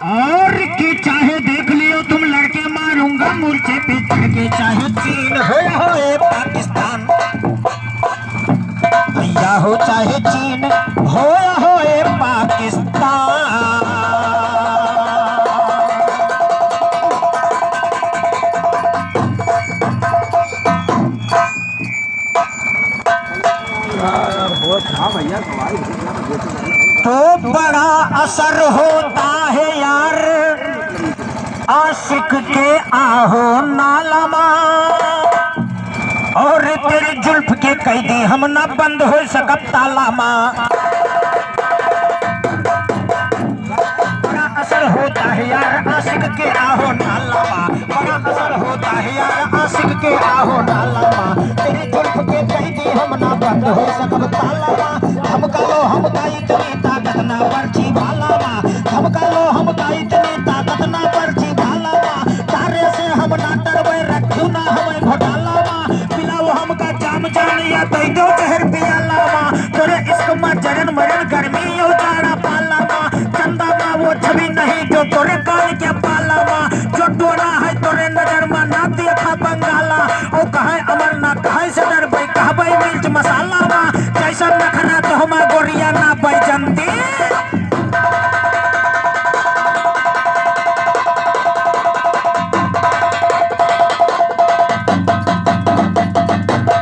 और कि चाहे देख लियो तुम लड़के मारूंगा मूर्छे पे चढ़ के, चाहे चीन हो ये पाकिस्तान, भैया हो चाहे चीन हो ये पाकिस्तान। तो बड़ा असर होता है यार आशिक के आहो नालामा, और तेरे जुल्फ के कैदी हम ना बंद हो सकब तालामा। बड़ा असर होता है यार आशिक के आहो नालामा, बड़ा असर होता है यार आशिक के आहो नालामा। तेरे जुल्फ के कैदी हम ना बंद हो सकब तालामा। धमका लो हमका इतनी ताकत ना पर्ची भालामा, धमका लो हमका इतनी ताकत ना पर्ची भालामा। तारे से हम ना डरबै रखू ना हमें घोटालामा। पिलाओ हमका जाम जान या दई दो जहर पियालामा। तोरे इश्क में जरन मरन गर्मी उजाड़ा पालामा। चंदा मा वो छवि नहीं जो तोरे कान के पालामा। जो टोरा है तोरे नजर में ना देखा बंगाला। ओ कहे अमर ना कहे से डरबै कहबै मिर्च मसाला मा। जैसा नखरा तो हम गोरिया ना बैजंती।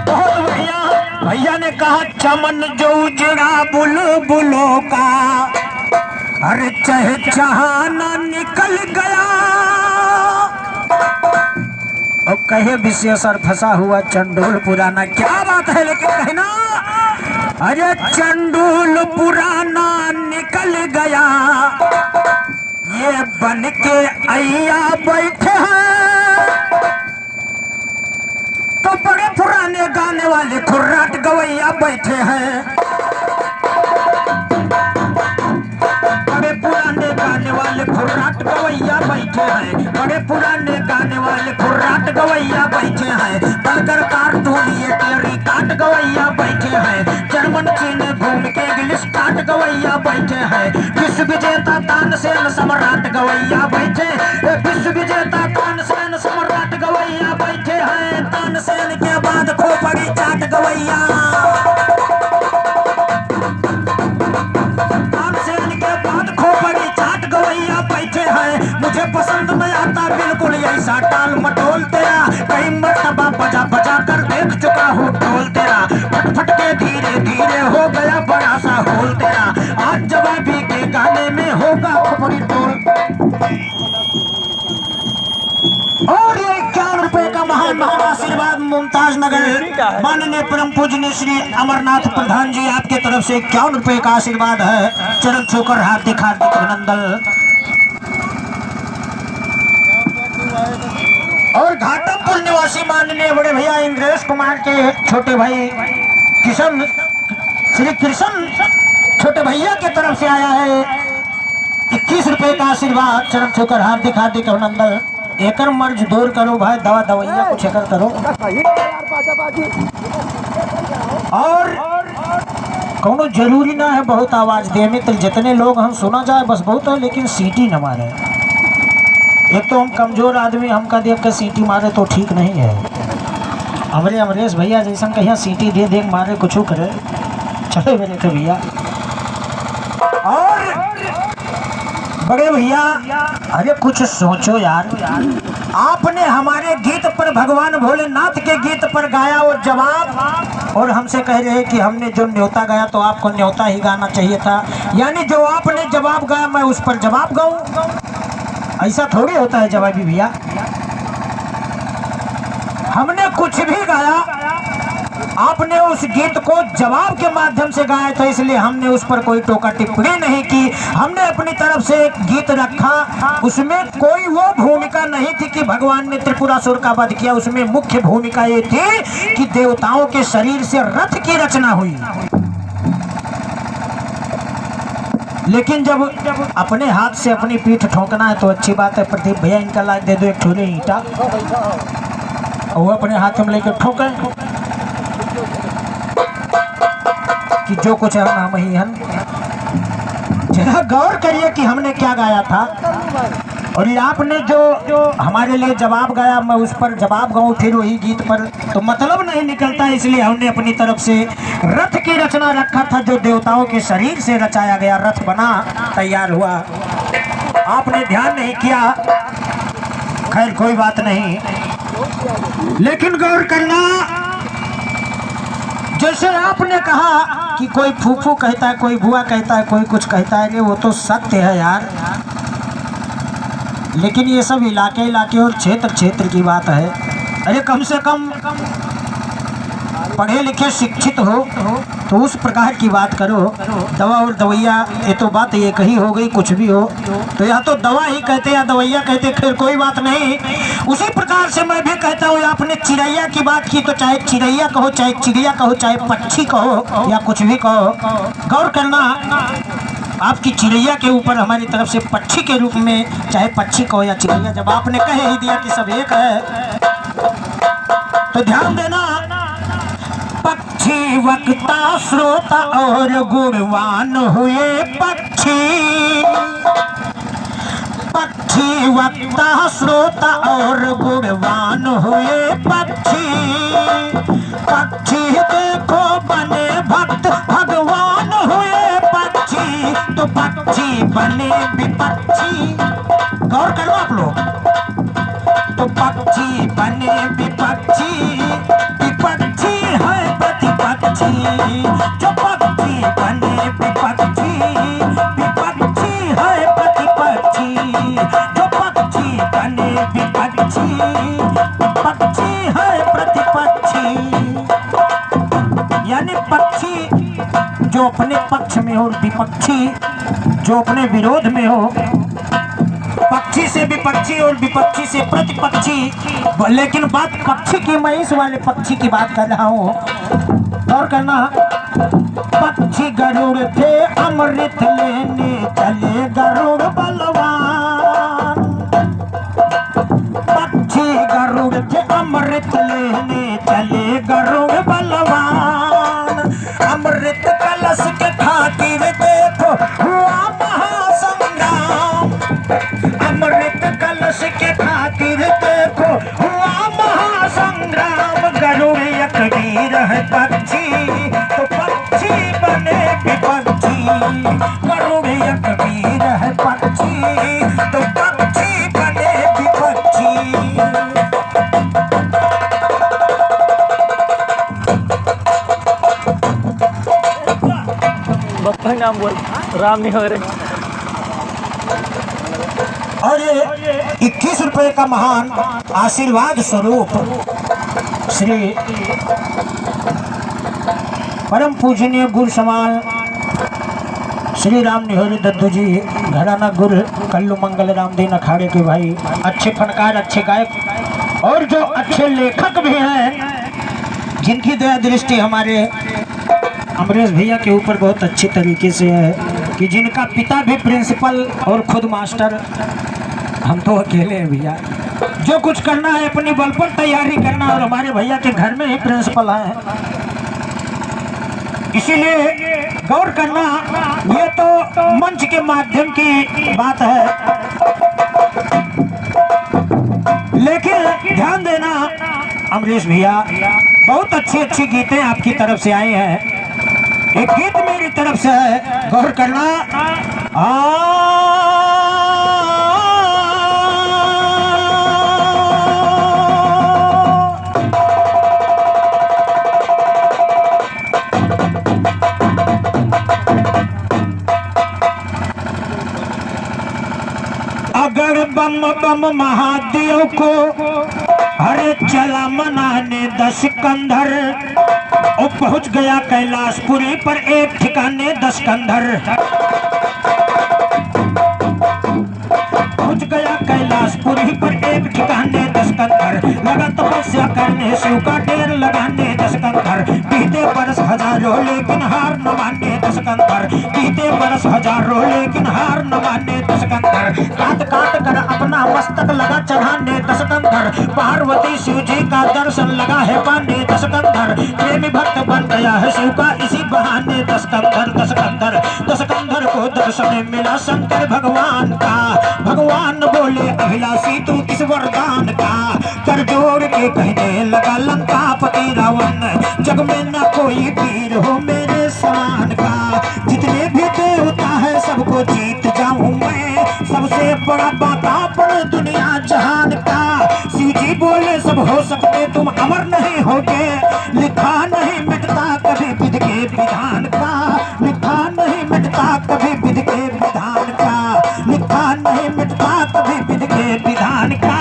बहुत बढ़िया भैया ने कहा चमन जो उजड़ा बुलबुलों का, अरे चहचहाना निकल गया। और कहे विशेषर फंसा हुआ चंडोल पुराना, क्या बात है लेकिन कहना, अरे चंडोल पुराना निकल गया। ये बन के अय्या बैठे हैं तो बड़े पुराने गाने वाले खुर्राट गवैया बैठे हैं। बड़े पुराने गाने वाले खुर्राट गवैया बैठे हैं, बड़े पुराने गाने वाले खुर्राट गवैया बैठे हैं। बलकर कार्टून ये टेरी काट गवैया बैठे हैं। जर्मन चीन घूम के इंग्लिश काट गवैया बैठे हैं। विश्व विजेता तानसेन सम्राट गवैया बैठे, विश्व विजेता तानसेन सम्राट गवैया बैठे हैं। तानसेन के बाद खोपड़ी चाट गवैया, खोपड़ी चाट गवैया बैठे हैं। मुझे पसंद नहीं आता बिल्कुल ऐसा टाल मटोल तेरा, कई मरतबा बजा बजा कर देख चुका हूँ ढोल तेरा। फटफट के धीरे धीरे हो गया बड़ा सा होल तेरा। आज जवाबी के गाने में होगा खोपड़ी टोल। और ये 51 रुपए का महान महान आशीर्वाद मुमताज नगर माननीय परम पूजनीय श्री अमरनाथ प्रधान जी आपके तरफ से 51 रुपए का आशीर्वाद है। चरण छूकर हार्दिक हार्दिक अभिनंदन। और घाटमपुर निवासी माननीय बड़े भैया इंद्रेश कुमार के छोटे भाई किशन, श्री कृष्ण छोटे भैया के तरफ से आया है 21 रुपए का आशीर्वाद। चरण छूकर हार्दिक हार्दिक अभिनंदन। एकर मर्ज दूर करो भाई, दवा दवैया कुछ एकर करो। और कोनो जरूरी ना है बहुत आवाज दे में, तो जितने लोग हम सुना जाए बस बहुत है, लेकिन सीटी न मारे। एक तो हम कमजोर आदमी, हमका देख कर सीटी मारे तो ठीक नहीं है। हमारे अमरेश भैया जैसा कहीं सीटी दे दे मारे कुछ करे चले मेरे के भैया। और बड़े भैया अरे कुछ सोचो यार, आपने हमारे गीत पर भगवान भोलेनाथ के गीत पर गाया वो जवाब, और हमसे कह रहे हैं कि हमने जो न्योता गाया तो आपको न्योता ही गाना चाहिए था। यानी जो आपने जवाब गाया मैं उस पर जवाब गाऊं, ऐसा थोड़ी होता है जवाबी भैया। हमने कुछ भी गाया, आपने उस गीत को जवाब के माध्यम से गाया था, इसलिए हमने उस पर कोई टोका टिप्पणी नहीं की। हमने अपनी तरफ से एक गीत रखा, उसमें कोई वो भूमिका नहीं थी कि भगवान ने त्रिपुरासुर का वध किया। उसमें मुख्य भूमिका ये थी कि देवताओं के शरीर से रथ की रचना हुई। लेकिन जब अपने हाथ से अपनी पीठ ठोकना है तो अच्छी बात है। प्रदीप भैया इनका लाइक दे दो एक छोले ईंटा, और वो अपने हाथ में लेकर ठोके कि जो कुछ है हम ही हैं। जरा गौर करिए कि हमने क्या गाया था। और ये आपने जो हमारे लिए जवाब गाया, मैं उस पर जवाब गाऊं फिर वही गीत पर, तो मतलब नहीं निकलता। इसलिए हमने अपनी तरफ से रथ की रचना रखा था, जो देवताओं के शरीर से रचाया गया रथ बना तैयार हुआ। आपने ध्यान नहीं किया, खैर कोई बात नहीं। लेकिन गौर करना, जैसे आपने कहा कि कोई फूफू कहता है, कोई बुआ कहता है, कोई कुछ कहता है, वो तो सत्य है यार। लेकिन ये सब इलाके इलाके और क्षेत्र क्षेत्र की बात है। अरे कम से कम पढ़े लिखे शिक्षित हो तो उस प्रकार की बात करो। दवा और दवैया, ये तो बात एक ही हो गई। कुछ भी हो तो या तो दवा ही कहते या दवैया कहते, फिर कोई बात नहीं। उसी प्रकार से मैं भी कहता हूँ, आपने चिड़ैया की बात की तो चाहे चिड़ैया कहो, चाहे चिड़िया कहो, चाहे पक्षी कहो या कुछ भी कहो, गौर करना आपकी चिड़ैया के ऊपर हमारी तरफ से पक्षी के रूप में, चाहे पक्षी कहो या चिड़ैया, जब आपने कह ही दिया कि सब एक है तो ध्यान देना। पक्षी वक्ता श्रोता और गुणवान हुए पक्षी, पक्षी वक्ता श्रोता और गुणवान हुए पक्षी। पक्षी देखो बने भक्त भगवान हुए पक्षी, तो पक्षी बने विपक्षी। गौर करो आप लोग, तो पक्षी बने विपक्षी, विपक्षी है प्रतिपक्षी। जो पक्षी बने विपक्षी, विपक्षी है प्रतिपक्षी। जो पक्षी बने विपक्षी, विपक्षी है प्रतिपक्षी। यानी पक्षी जो अपने पक्ष में हो और विपक्षी जो अपने विरोध में हो। पक्षी से विपक्षी और विपक्षी से प्रतिपक्षी। लेकिन बात पक्षी की, मैं इस वाले पक्षी की बात कर रहा हूँ। गौर करना, पक्षी गरुड़ थे अमृत लेने चले गरुड़ बलवान। पक्षी गरुड़ थे अमृत लेने चले गरुड़ बलवान। अमृत कलश के खातिर देखो हुआ महासंग्राम। अमृत कलश के खातिर देखो हुआ महासंग्राम। गरुड़ एक वीर है पक्षी, तो पक्षी बने विपक्षी। गरुड़ एक वीर है पक्षी, तो पक्षी बने विपक्षी। बप्पा नाम बोल, राम नहीं हो रहे। और ये 21 रुपए का महान आशीर्वाद स्वरूप श्री परम पूजनीय गुरु समान श्री राम निहोरी दद्दू जी, घराना गुरु कल्लू मंगल रामदीन अखाड़े के भाई, अच्छे फनकार, अच्छे गायक और जो अच्छे लेखक भी हैं, जिनकी दया दृष्टि हमारे अमरेश भैया के ऊपर बहुत अच्छी तरीके से है, कि जिनका पिता भी प्रिंसिपल और खुद मास्टर। हम तो अकेले हैं भैया, जो कुछ करना है अपनी बल पर तैयारी करना, और हमारे भैया के घर में ही प्रिंसिपल हैं। इसीलिए गौर करना, ये तो मंच के माध्यम की बात है, लेकिन ध्यान देना अमरीश भैया, बहुत अच्छी अच्छी गीतें आपकी तरफ से आई हैं। एक गीत मेरी तरफ से है, गौर करना। अगर बम बम महादेव को हरे चला मनाने 10 कंधर, वो पहुंच गया कैलाशपुरी पर एक ठिकाने 10 कंधर। पहुंच गया कैलाशपुरी पर एक ठिकाने 10 कंधर। लगा तपस्या करने शिव का ढेर लगाने 10 कंधर। बीते बरस हजारों लेकिन हार न माने 10 कंधर। बीते बरस हजारों लेकिन हार न माने 10 कंधर। काट काट कर अपना मस्तक लगा चढ़ाने 10 कंधर। पार्वती शिव जी का दर्शन लगा है पाने 10 कंधर। प्रेमी भक्त बन गया है शिव का इसी बहाने 10 कंधर। 10 कंधर 10 कंधर को जब समय मिला शंकर भगवान का, भगवान बोले अभिलाषी तू किस वरदान का, कर जोड़ के कहने लगा लंकापति रावण, जग में न कोई वीर हो मेरे समान का, जितने भी देवता है सबको जीत जाऊं मैं, सबसे बड़ा बातापन दुनिया जहान का। शिव जी बोले सब हो सकते तुम अमर नहीं होगे, लिखा नहीं मिटता कभी विधि के विधान का, लिखा नहीं मिटता कभी विधि के विधान का, लिखा नहीं मिटता कभी विधि के विधान का।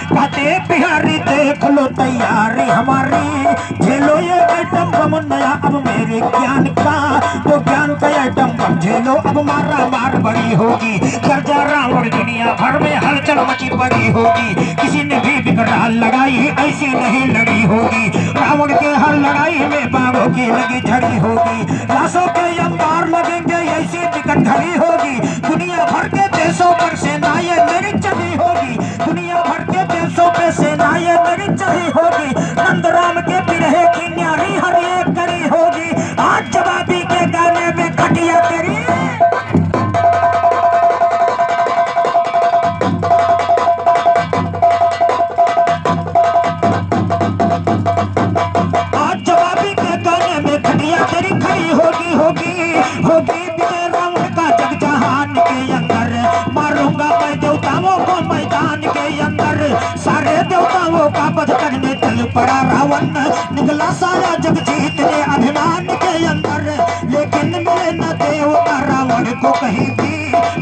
कहते बिहारी देख लो तैयारी हमारी, झेलो ये आइटम बम नया अब मेरे ज्ञान का, तो ज्ञान का आइटम बम झेलो अब मारा मार बड़ी होगी, गर्जा रावण दुनिया भर में हलचल मची पड़ी होगी, किसी ने भी विकराल लगाई ऐसी नहीं लड़ी होगी, रावण के हर लड़ाई में बाघों की लगी झड़ी होगी, लाशों के अंबार लगेंगे ऐसी विकट घड़ी होगी, दुनिया भर के देशों पर सेनाएं मेरी चढ़ी होगी, दुनिया भर के देशों पे सेनाएं मेरी चढ़ी होगी, नंदराम के बिरहे की न्यारी हर एक करी होगी, आज जवाबी के गाने में खटिया तेरी। होगी विजय रावण का जग जहान के अंदर, मारूंगा मैं देवताओं को मैदान के अंदर, सारे देवताओं का वध करने चल पड़ा रावण, निकला सारा जग जीतने अभिमान के अंदर, लेकिन मिले न देवता रावण को कहीं भी,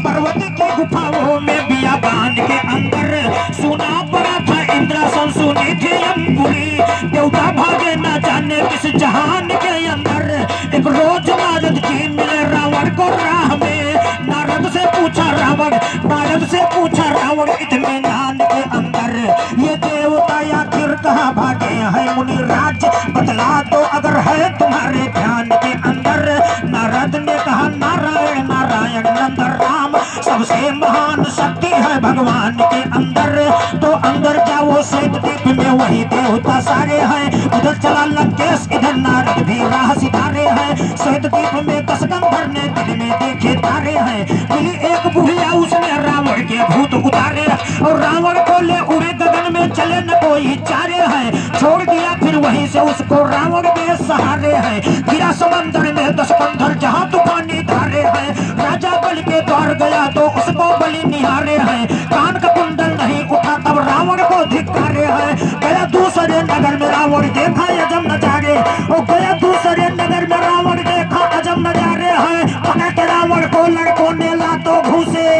पर्वत की गुफाओं में बियाबान के अंदर, सुना पड़ा था इंद्रासन सुनी थी अंगुली, देवता भागे न जाने किस जहान के अंदर, एक रोज नारद जी मिले रावण को राह में, नारद से पूछा रावण इत्मीनान के अंदर, ये देवता आखिर कहाँ भागे हैं मुनि राज, बतला दो अगर है तुम्हारे ध्यान के अंदर। नारद ने कहा नारायण नारायण नंद राम, सबसे महान शक्ति है भगवान के अंदर, तो अंदर जाओ श्वेत द्वीप में वही देवता सारे हैं, उधर चला लंकेश इधर नारद भी राह सितारे हैं, श्वेत द्वीप में कसगंधर ने दिन में देखे तारे हैं, मिली एक बुढ़िया उसने रावण के भूत उतारे, और रावण बोले उड़े गगन में चले न कोई चारे हैं, छोड़ दिया फिर वहीं से उसको रावण के सहारे हैं, गिरा समंदर में 10 कंधर जहाँ तूफानी धारे हैं, राजा बलि के द्वार गया तो उसको बलि निहारे हैं, कान का कुंडल नहीं उठा तब रावण को धिक्कारे हैं, गया दूसरे नगर में रावण देखा अजब नजारे, और गया दूसरे नगर में रावण देखा अजब नजारे हैं, पकड़ के रावण को लड़कों ने लातों घूसे,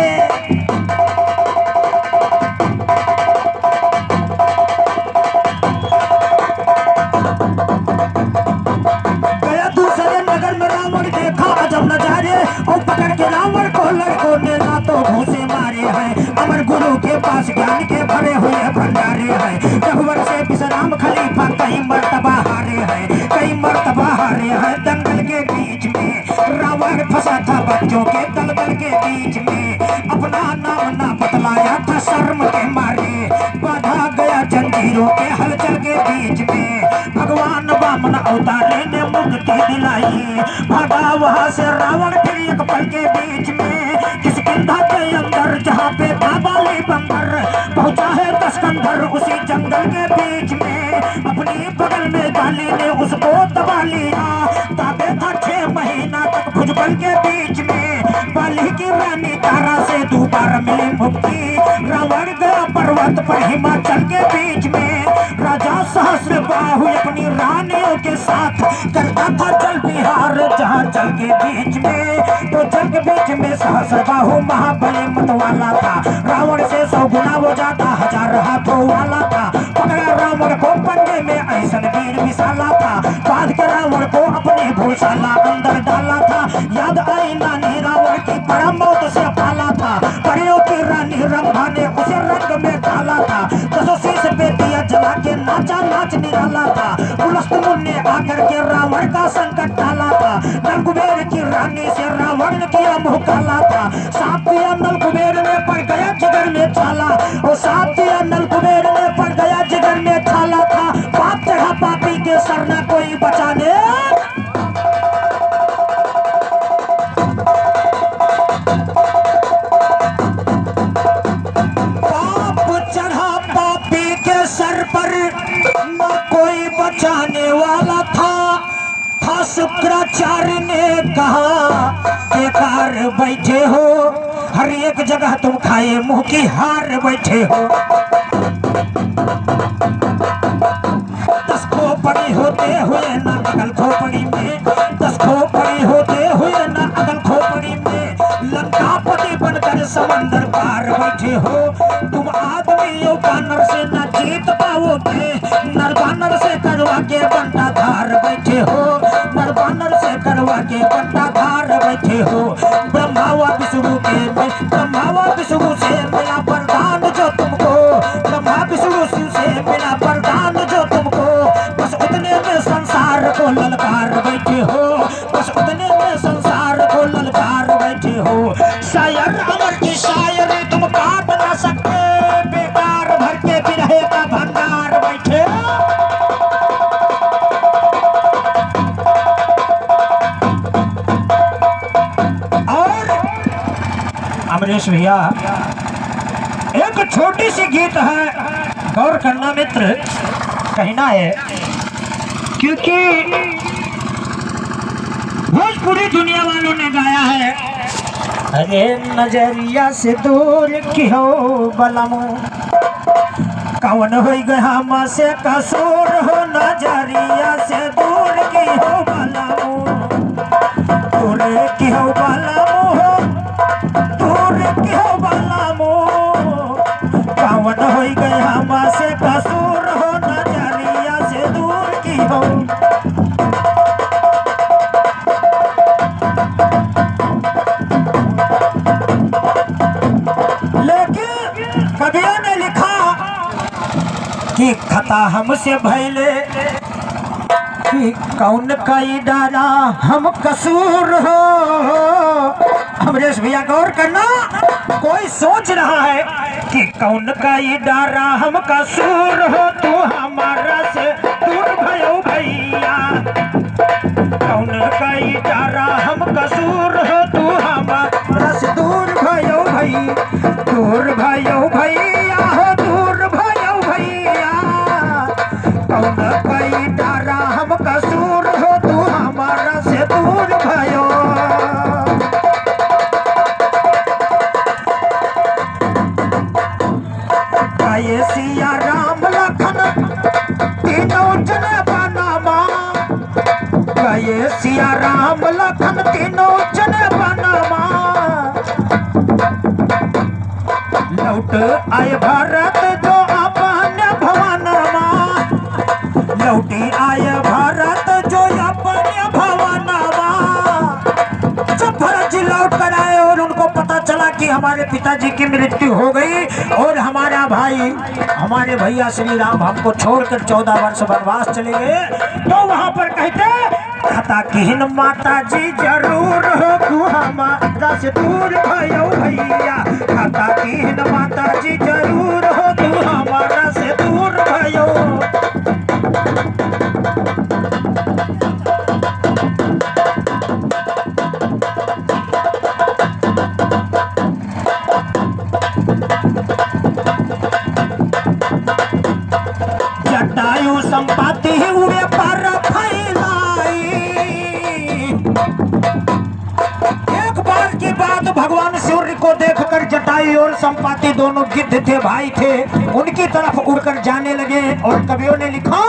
पकड़ के रावण को लड़कों ने लातों घूसे मारे हैं, अमर गुरु के पास ज्ञान के भरे हुए भंडारे हैं, रघुवर से विश्राम खलीफा कई मर्तबा हारे हैं, कई मर्तबा हारे हैं, दंगल के बीच में रावण फंसा था बच्चों के दलदल के बीच में, अपना नाम ना बतलाया था शर्म के मारे, बाधा गया जंजीरों के हलचल के बीच में, भगवान वामन अवतारे ने मुक्ति दिलाई, भागा वहां से रावण फिर एक पल के बीच में, किष्किंधा के अंदर जहाँ पे बाबाली बंदर, पहुंचा है कसकंधर उसी जंगल के बीच में, अपनी बगल में गाली ने उसको दबा लिया, दादे था 6 महीना तक भुजबल के बीच में, बाली की रानी तारा से दोबारा मिली मुक्ति, रावण गया पर्वत पर हिमाचल के बीच में, राजा सहस्र बाहु अपनी रानियों के साथ करता था जल विहार जहाँ जल के बीच में, तो जल के बीच में सहस्र बाहु महाबली मत वाला था, रावण से 100 गुना वो ज्यादा 1000 हाथों वाला था, पकड़ा रावण को पंजे में ऐसन वीर विशाला था, बांध के रावण को अपनी भूषाला अंदर डाला था, याद आई नानी रावण की बड़ा मौत से पाला था, परियों की रानी रंभा ने उसे रंग में डाला था, 10 शीश पे दिया जला के नाचा नाच निराला था, पुलस्त ने आकर के रावण का संकट टाला था, नल कुबेर की रानी से रावण ने किया मुंह काला था, साथ दिया नल कुबेर ने पड़ गया जिगर में छाला, और साथ दिया नल कुबेर ने पड़ गया जिगर में छाला था, पाप चढ़ा पापी के सर न कोई बचाने। शुक्राचार्य ने कहा बेकार बैठे हो, हर एक जगह तुम खाए मुंह की हार बैठे हो। 10 खोपड़ी होते हुए ना अगल खोपड़ी में, 10 खोपड़ी होते हुए ना अगल खोपड़ी में, लंकापति बनकर समंदर पार बैठे हो। तुम आदमी हो बानर से ना जीत पाओगे, नर बानर से करवा के बंटा धार बैठे हो, नर बानर से करवा के बंटा धार बैठे हो। ब्रह्मा व विष्णु के में, ब्रह्मा व विष्णु से मिला वरदान जो तुमको, ब्रह्मा विष्णु शिव से मिला वरदान जो तुमको। बस उतने में संसार को ललकार बैठे हो, बस उतने में संसार को ललकार बैठे हो। शायर अमर की शायरी तुम काट ना सकते, बेकार भर के बिरहे का भंडार बैठे हो। और अमरीश भैया एक छोटी सी गीत है, गौर करना मित्र, कहना है क्योंकि भोजपुरी दुनिया वालों ने गाया है। अरे नजरिया से दूर की हो बलमो, कौन हो गया माँ से कसूर हो, नजरिया से दूर की हो बलमो, दूर की हो बलमो, दूर की हो बलमो, कौन हो गया माँ से कसूर हो, नजरिया से दूर की हो। कवियों ने लिखा कि खता हमसे भैले कि कौन कई डारा हम कसूर हो। अमरीश भैया गौर करना, कोई सोच रहा है कि कौन कई डारा हम कसूर हो, तू हमारा से दूर भयो भैया, कौन कई डारा हम कसूर हो, तू हमारा से दूर भयो भई, दूर भयो भैया हो, दूर भयो भैया, कौन कई डारा हम कसूर हो, तू हमारा से दूर भयो। गाये सिया राम लखन तीनों जने बनामा, गाये सिया राम लखन तीनों जने बनामा, लौट आए भारत जो अपने भवनमा, लौटी आए भारत जो अपने भवनमा। जब भरत जी लौट कर आए और उनको पता चला कि हमारे पिताजी की मृत्यु हो गई और हमारा भाई, हमारे भैया श्री राम हमको छोड़कर 14 वर्ष वनवास चले गए, तो वहां पर कहते खता किन माता जी जरूर हो, तू हमारा से दूर भयो भैया, खता किन माता जी जरूर हो, तू हमारा से दूर भयो। जटायु संपाति हुए पर फैलाई, एक बार की बात, भगवान सूर्य को देखकर जटायु और संपाति दोनों गिद्ध थे, भाई थे, उनकी तरफ उड़कर जाने लगे। और कवियों ने लिखा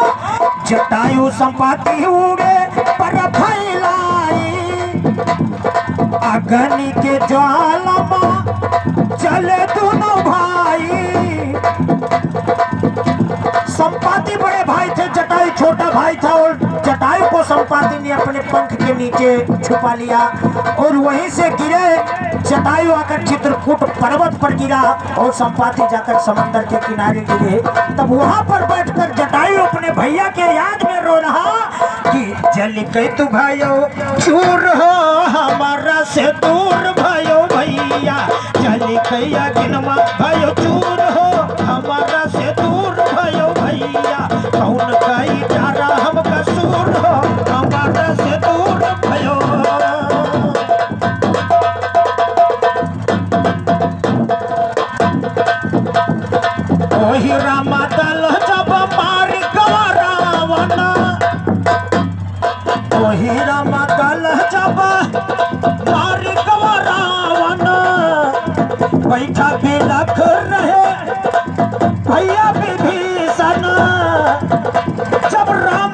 जटायु संपाति हुए पर फैलाई, अग्नि के ज्वाला में चले दोनों भाई। संपाति बड़े भाई थे, जटायु छोटा भाई था, और जटायु को संपाति ने अपने पंख के नीचे छुपा लिया और वहीं से गिरे। जटायु आकर चित्रकूट पर्वत पर गिरा और संपाति जाकर समंदर के किनारे गिरे। तब वहां पर बैठकर जटायु अपने भैया के याद में रो रहा कि जल के तू भाइयो चूर हो, हमारा से दूर भयो भैया, जल कैया गिनमा भयो चूर हो, हमारा से दूर भयो भैया, कौन कई डारा हम कसूर हो, हमारा से दूर भयो। ओही रामा दल जब मारी गवा रावण, ओही राम बैठा बिलख रहे भैया विभीषण। जब राम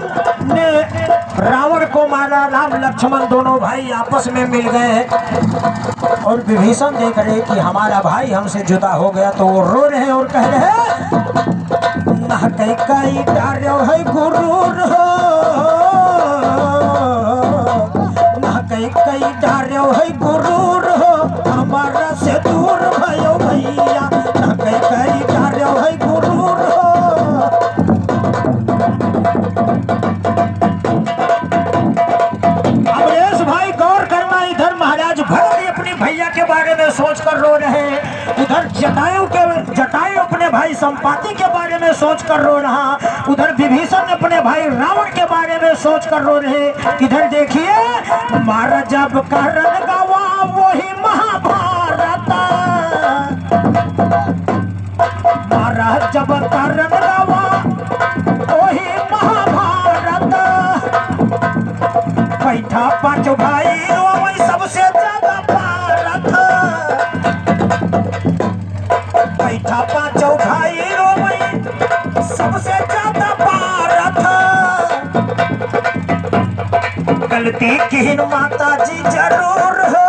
ने रावण को मारा, राम लक्ष्मण दोनों भाई आपस में मिल गए और विभीषण देख रहे कि हमारा भाई हमसे जुदा हो गया, तो वो रो रहे और कह रहे ना कई डार्यो है गुरूर हो, ना कई डार्यो है गुरूर हो, हमारा से दूर भयो भैया, ना कई डार्यो है गुरूर हो। अमरेश भाई गौर करना, इधर महाराज भरत अपने भैया के बारे में सोच कर रो रहे, उधर जटायु अपने भाई संपाति के बारे में सोच कर रो रहा, उधर विभीषण अपने भाई रावण के बारे में सोच कर रो रहे। इधर देखिए मारा जब करण गवा वही महाभारत, मारा जब करण गवा वही महाभारत। बैठा पांच भाई वही सबसे ज्यादा भारत, बैठा पांचों भाई वही सबसे ज्यादा भारत। गलती की माता जी जरूर हो,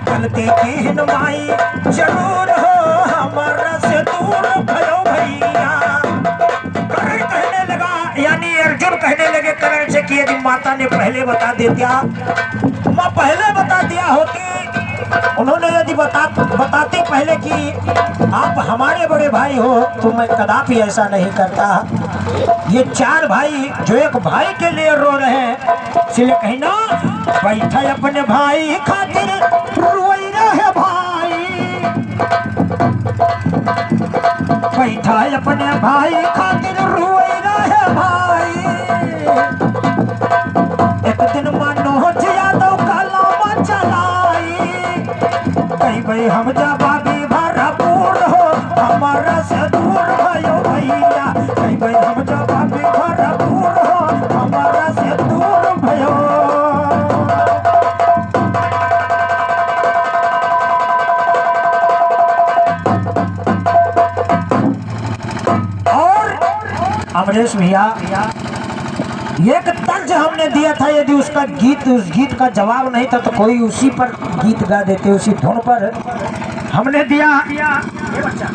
गलती की माई जरूर हो, हमारा से दूर भयो भैया। करण कहने लगा, यानी अर्जुन कहने लगे करण से कि यदि माता ने पहले बता दिया, माँ पहले बता दिया होती, उन्होंने यदि बताते पहले कि आप हमारे बड़े भाई हो, तो मैं कदापि ऐसा नहीं करता। ये चार भाई जो एक भाई के लिए रो रहे हैं, इसलिए कहीं ना बैठा अपने भाई खातिर रोई रहे भाई, बैठा अपने भाई खातिर रोई रहे भाई। एक दिन मनोज यादव का लामा चलाई, कहीं भाई हम जवाबी भरपूर हो, हमारा से दूर भयो भैया, कहीं भाई हम जवाबी भरपूर हो, हमारा से दूर भयो। और अमरेश भैया एक तर्ज हमने दिया था, यदि उसका गीत, उस गीत का जवाब नहीं था तो कोई उसी पर गीत गा देते, उसी धुन पर हमने दिया। ये बच्चा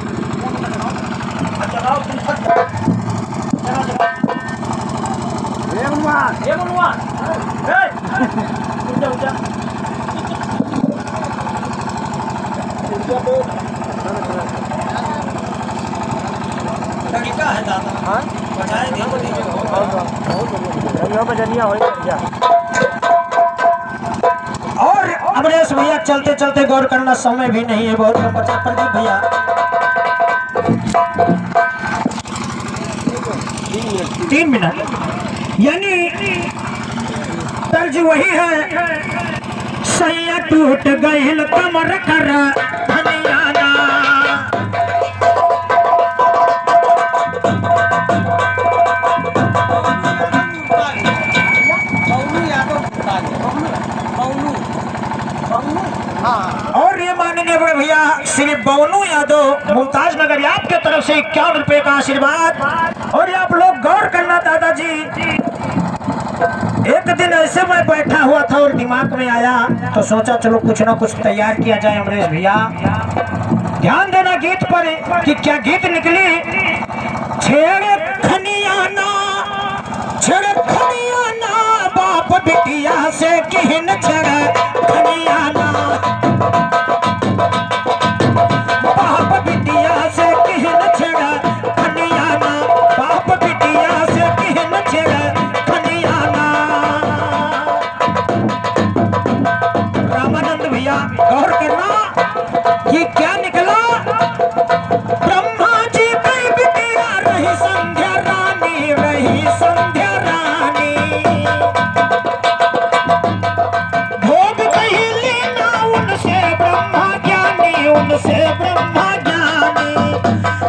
तरीका है दादा, बजाए और अमरेश भैया चलते चलते गौर करना, समय भी नहीं है बहुत, बचा प्रदीप भैया 3 मिनट, यानी तर्ज वही है, सैया टूट गईल कमर कर धनियाना, और ये माननीय बड़े भैया श्री बवनू यादव मुमताज नगर आपके तरफ से 51 रुपए का आशीर्वाद। और ये आप लोग गौर करना दादाजी, एक दिन ऐसे मैं बैठा हुआ था और दिमाग में आया तो सोचा चलो कुछ ना कुछ तैयार किया जाए। अमरेश भैया ध्यान देना गीत पर कि क्या गीत निकली, छेड़े खनियाना, छेड़े खनियाना, बाप बिटिया से किहन छेड़े खनियाना, बाप बिटिया से किहन छेड़े खनियाना, बाप बिटिया से किहन छेड़े खनियाना। रामानंद भैया गौर करना, ये क्या निकला, ब्रह्मा जी की बिटिया रही संध्या रानी, रही संध्या रानी, भोग कही लेना उनसे ब्रह्मा ज्ञानी, उनसे ब्रह्मा ज्ञानी।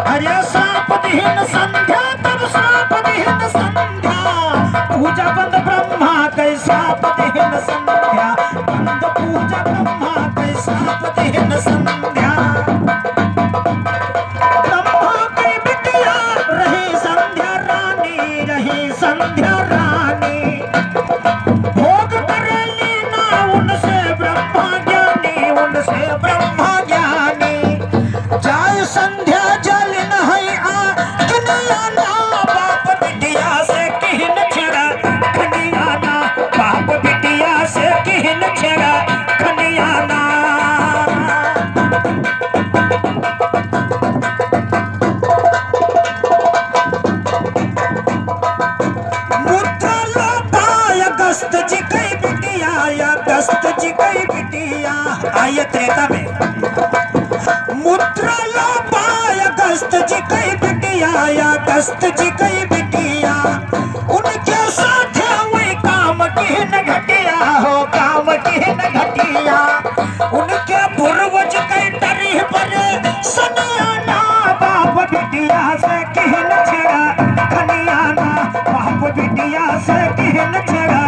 अरे साप दिहिन संध्या, तब साप दिहिन संध्या, पूजा बंद ब्रह्मा कैसा दिहिन संध्या, बंद पूजा ब्रह्मा कैसा खनिया ना बाप बिटिया से किहन छेड़ा खनिया ना बाप बिटिया से किहन छेड़ा खनिया ना मुद्रा लोटाय अगस्त जी कई बिटिया अगस्त जी कई बिटिया आइए त्रेता में मुद्रा लोटाय अगस्त जी कई बिटिया अगस्त जी कई बिटिया उनके साथ वही काम किहन घटिया हो काम किहन घटिया उनके पूर्वज कई तरीह पर सनिया ना बाप बिटिया से किहन छेड़ा खनिया ना बाप बिटिया से किहन छेड़ा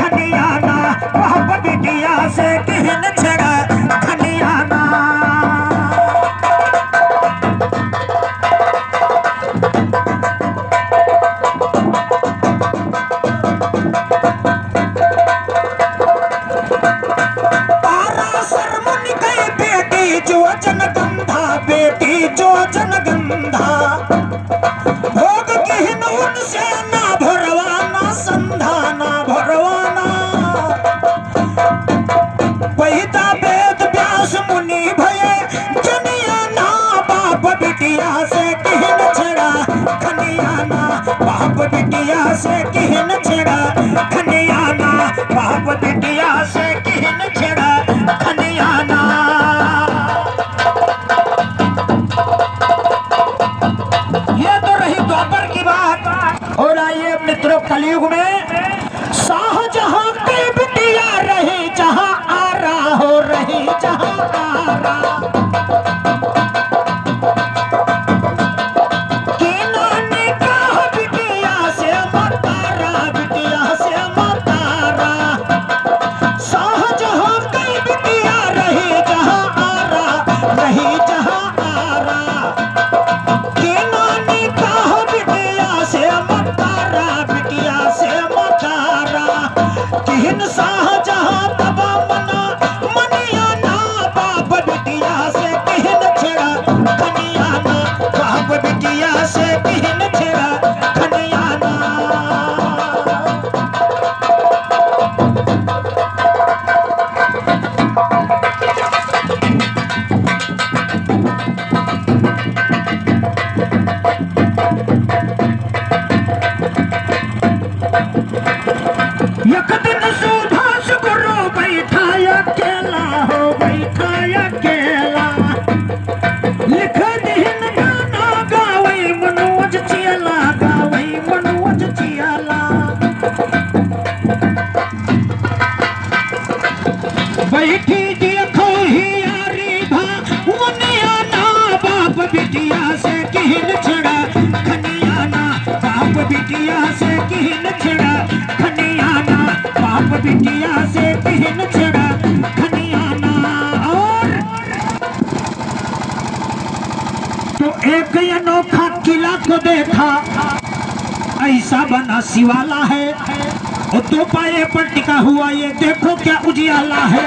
खनिया ना बाप बिटिया से किहन छेड़ा खनिया ना जो जनगंधा बेटी जो जनगंधा भोग किहन उनसे ना भरवाना संधाना भरवाना पहिता वेद व्यास मुनि भये जनिया ना बाप बिटिया से किहन छेड़ा खनिया ना बाप बिटिया से किहन छेड़ा खनिया ना बाप बिटिया से किहन छेड़ा खनिया ना ये तो रही द्वापर की बात। और आइए मित्रों कलयुग में शाहजहां की बिटिया रही जहां आरा हो रही जहां आरा की नानी का बिटिया से मतारा बिटिया से मतारा शाहजहां की बिटिया रही जहां आरा रही जहां आरा की नानी का बिटिया से मतारा बिटिया से मतारा किहन शाहजहां तबा मना मनिया ना बाप बिटिया से किहन छेड़ा खनिया ना बाप बिटिया से किहन छेड़ा खनिया ना एक दिन सुभाष गुरु बैठा अकेला हो बैठा अकेला लिख दिहन गाना गावई मनोज चियला गावई मनोज चियला बैठी देखो हियारी भा वनिया ना बाप बिटिया से किहन छेड़ा खनिया ना बाप बिटिया से किहन छेड़ा खनिया ना बाप बिटिया से किहन छेड़ा खनिया ना और तो एक अनोखा किला को देखा ऐसा बना शिवाला है और दो पाए पर टिका हुआ ये देखो क्या उजियाला है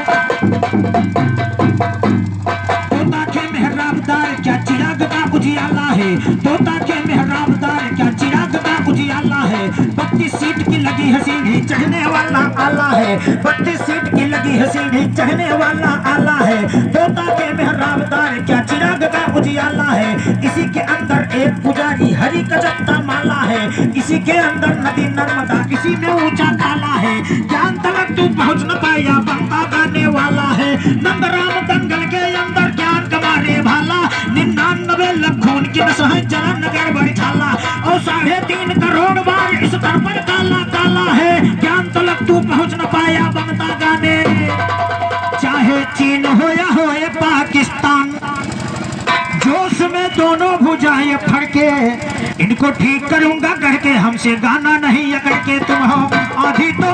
तोता के मेहराबदार क्या चिराग का उजियाला है तोता के मेहराबदार क्या चिराग का उजियाला है 32 सीट की लगी है सीढ़ी चढ़ने वाला आला है 32 सीट की लगी है सीढ़ी चढ़ने वाला आला है तोता के मेहराबदार क्या चिराग का उजियाला है इसी के अंदर एक पुजारी हरि का जपता माला है इसी के अंदर नदी नर्मदा इसी में ऊंचा काला है ज्ञान तलक तू पहुंच न पाया बनता गाने वाला है नंदराम दंगल के अंदर ज्ञान कमारे भाला 99 लाख खून की नस है जरा नगर बड़ी छाला और 3.5 करोड़ बार इस तर पर काला काला है ज्ञान तलक तू पहुंच न पाया बनता गाने चाहे चीन हो या हो पाकिस्तान जोश में दोनों भुजाएं फड़के इनको ठीक करूंगा करके हमसे गाना नहीं अकड़ के तुम हो आधी तो